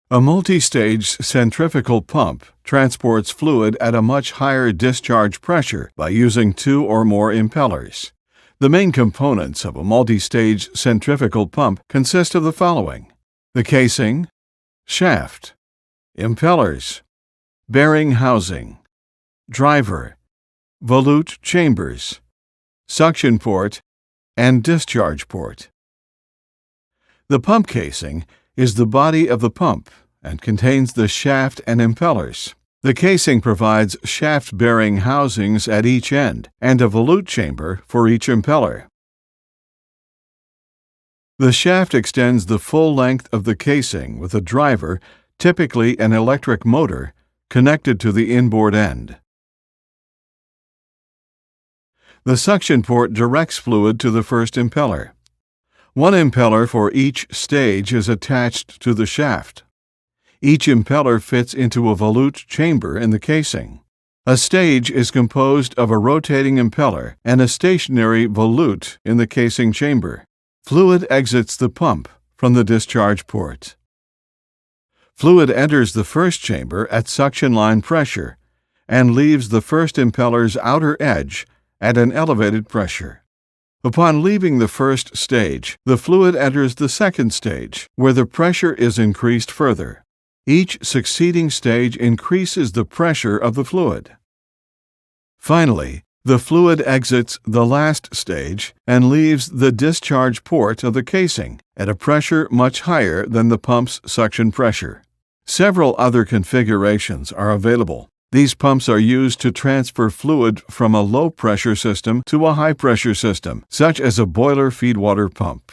A multistage centrifugal pump transports fluid at a much higher discharge pressure by using two or more impellers. The main components of a multistage centrifugal pump consist of the following: the casing, shaft, impellers, bearing housing, driver, volute chambers, suction port, and discharge port. The pump casing is the body of the pump and contains the shaft and impellers. The casing provides shaft-bearing housings at each end and a volute chamber for each impeller. The shaft extends the full length of the casing with a driver, typically an electric motor, connected to the inboard end. The suction port directs fluid to the first impeller. One impeller for each stage is attached to the shaft. Each impeller fits into a volute chamber in the casing. A stage is composed of a rotating impeller and a stationary volute in the casing chamber. Fluid exits the pump from the discharge port. Fluid enters the first chamber at suction line pressure and leaves the first impeller's outer edge at an elevated pressure. Upon leaving the first stage, the fluid enters the second stage, where the pressure is increased further. Each succeeding stage increases the pressure of the fluid. Finally, the fluid exits the last stage and leaves the discharge port of the casing at a pressure much higher than the pump's suction pressure. Several other configurations are available. These pumps are used to transfer fluid from a low-pressure system to a high-pressure system, such as a boiler feedwater pump.